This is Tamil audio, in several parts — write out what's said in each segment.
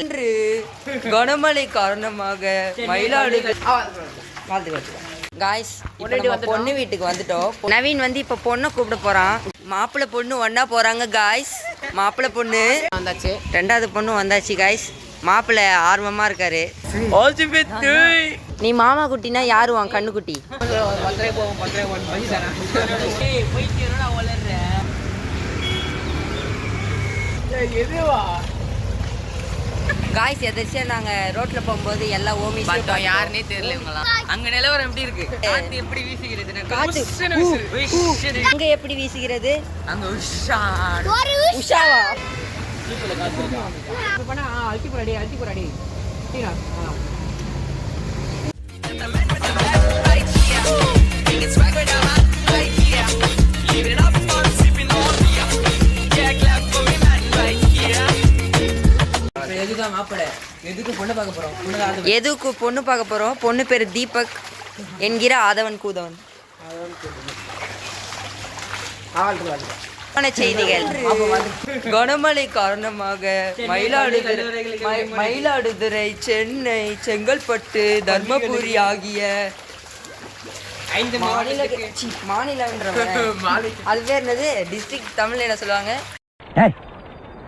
இன்று கனமழை காரணமாக மயிலாடுதுறை காய்ஸ் பொண்ணு வீட்டுக்கு வந்துட்டோம். நவீன் வந்து இப்ப பொண்ணை கூப்பிட போறான். மாப்பிள்ளை பொண்ணு ஒன்னா போறாங்க காய்ஸ். மாப்பிள்ளை பொண்ணு வந்தாச்சு, ரெண்டாவது பொண்ணு வந்தாச்சு காய்ஸ். மாப்பிள்ளை ஆர்வமா இருக்காரு. நீ மாமா குட்டினா யாரு உன் கண்ணு குட்டி? காய்ஸ் எதிர்ச்சியா நாங்க ரோட்ல போகும்போது எல்லாம் ஓமி பார்த்தோம். யாருன்னே தெரியல இவங்கலாம். அங்க நிலவரம் எப்படி இருக்கு? காத்து எப்படி வீசுகிறது? காத்து அங்க எப்படி வீசுகிறது? அங்க உஷாவா பண்ணா அல்டி போறாடி சீரா. எதுக்கு பொண்ணு பார்க்க போறோம்? பொண்ணு பேரு தீபக் என்கிற ஆதவன் கூதவன். செய்திகள். கனமழை காரணமாக மயிலாடுதுறை, சென்னை, செங்கல்பட்டு, தர்மபுரி ஆகிய 5 மாநிலம். அது பேர் என்னது? டிஸ்ட்ரிக்ட் தமிழ்ல என்ன சொல்லுவாங்க?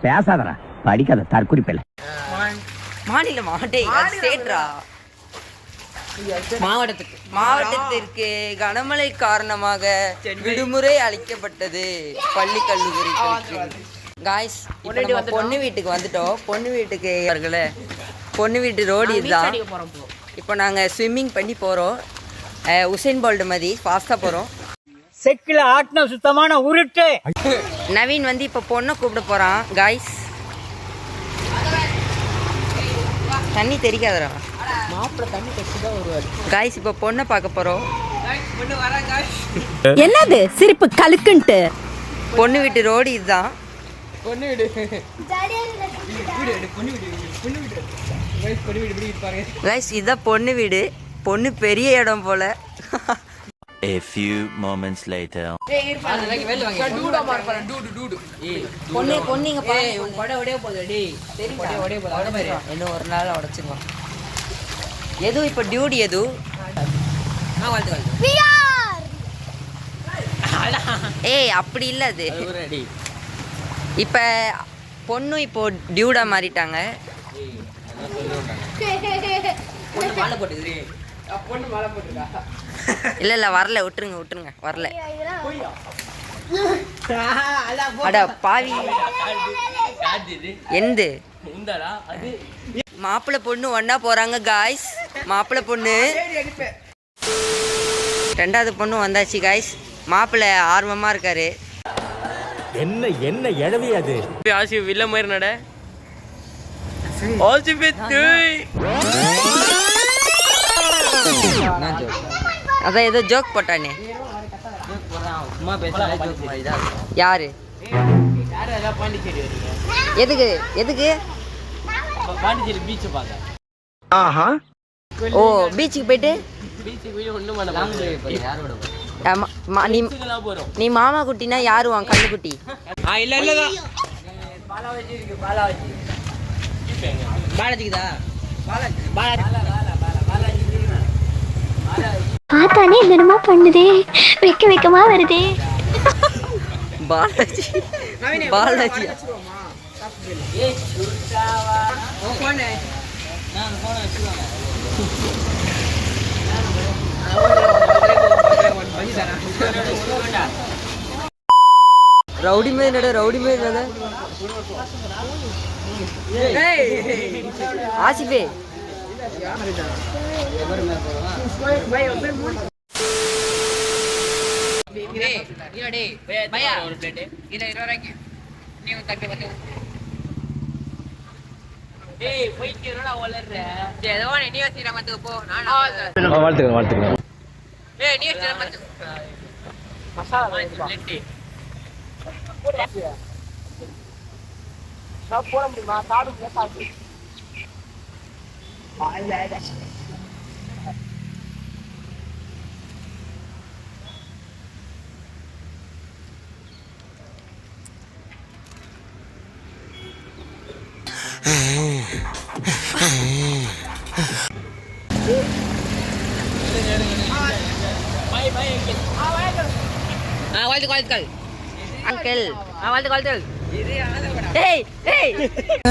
பேசாதடா, படிக்காத தற்குறிப்பில்ல. மாநிலம் மாவட்டத்திற்கு கனமழை காரணமாக விடுமுறை அளிக்கப்பட்டது பள்ளி கல்லூரிகளுக்கு. காய்ஸ் பொண்ணு வீட்டுக்கு வந்துட்டோம். பொண்ணு வீட்டுக்கு பொண்ணு வீட்டு ரோடு இதுதான். இப்போ நாங்கள் ஸ்விம்மிங் பண்ணி போகிறோம். உசைன் போல்ட் மாதிரி ஃபாஸ்ட்டாக போகிறோம். செக்கில ஆட்டின சுத்தமான உருட்டு. நவீன் வந்து இப்போ பொண்ணை கூப்பிட போகிறான் காய்ஸ். தண்ணி தெரிக்காதரா மாப்பிள்ள, தண்ணி தெரிச்சுதான் வருவாரு. காய்ஸ் இப்போ பொண்ணை பார்க்க போறோம். என்னது சிரிப்பு கலுக்குன்ட்டு? பொண்ணு வீட்டு ரோடு இதுதான். காய்ஸ் இதுதான் பொண்ணு வீடு. பொண்ணு பெரிய இடம் போல. A few moments later. இன்னும் ஒரு நாள் உடைச்சுங்க. எது இப்ப டியூடி எது? ஏய் அப்படி இல்ல அது. இப்ப பொண்ணு இப்போ டியூடா மாறிட்டாங்க. இல்ல வரல, விட்டுருங்க வரல. அட பாவி. எந்த மாப்பிள்ளை பொண்ணு ஒன்னா போறாங்க காய்ஸ். மாப்பிள்ளை பொண்ணு ரெண்டாவது பொண்ணு வந்தாச்சு காய்ஸ். மாப்பிள்ளை ஆர்வமா இருக்காரு. என்ன என்ன எழவி அது? ஆசி வில்ல மாதிரி நட. அதான் ஏதோ ஜோக் போட்டானே. யாரு? எதுக்கு பாண்டிச்சேரி பீச் பார்க்க? ஓ பீச்சுக்கு போயிட்டு நீ மாமா குட்டினா யாரு உன் கண்ணு குட்டி? பாலாஜிக்குதா? பார்த்தானே என்னமா பண்ணுதே, வெக்கமா வருதே. பாலாஜி ரவுடி மேல் ஆசிஃபே வாழ்த்துக்கிறேன். போட முடியுமா? சாப்பிடும் வாழ்த்துக்கள் அங்கிள். வாழ்த்துக்கள். ஏய் ஏய்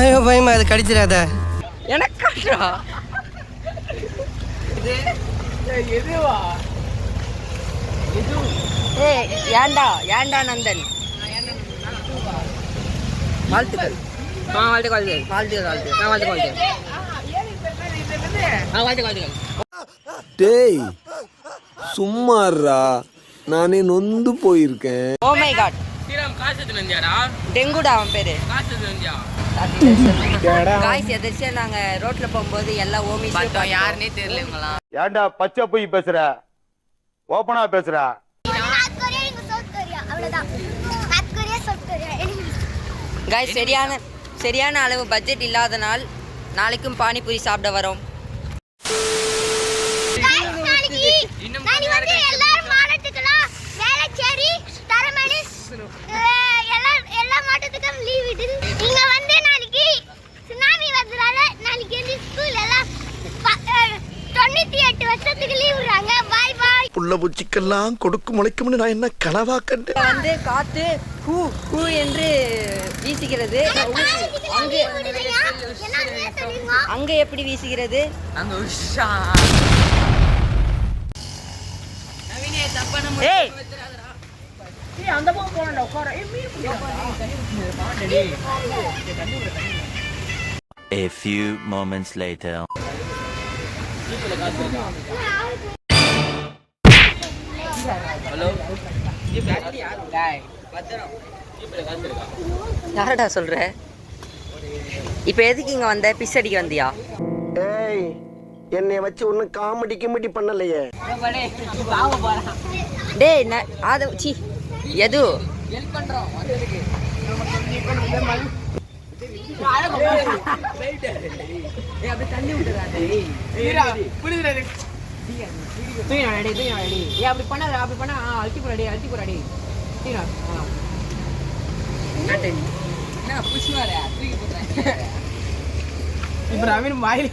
ஐயோ பயமா, அது கடிச்சிடாத. எனக்காடா ஏய் ஏண்டா நந்தன். வாழ்த்துக்கள். டேய் சும்மாறா, நானே நொந்து போயிருக்கேன். Oh my God. டெங்குடா அவன் பேரு. காய்ஸ் எதிர்ச்சியா நாங்க ரோட்ல போகும்போது எல்லாம் ஓமி யாருன்னே தெரியல இவங்கலாம். ஏன்டா பச்சை போய் பேசுற, ஓப்பனா பேசுற. காய்ஸ் சரியான அளவு பட்ஜெட் இல்லாதனால் நாளைக்கும் பானிபூரி சாப்பிட வரோம். புள்ள பூச்சிக்கெல்லாம் கொடுக்கு முளைக்கும்னு நான் என்ன கனவா கண்டேன். வந்து காத்து ஹூ ஹூ என்று வீசுகிறது. அங்க எப்படி வீசுகிறது? அங்க உஷா. ஏய் அந்த பக்கம் போறடா உட்கார. A few moments later. யாரடா சொல்ற? இப்ப எதுக்கு இங்க வந்த? பிஸ் அடிக்க வந்தியா? ஏய், என்னைய வச்சு ஒன்னும் காமெடி கிமெடி பண்ணலையே. டேய் சி எது தண்ணி அப்படி பண்ண அழுத்தி போறாடி. இப்ப நவீன் வாயில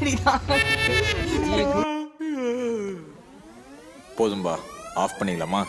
போதும்பா, ஆஃப் பண்ணிக்கலாமா?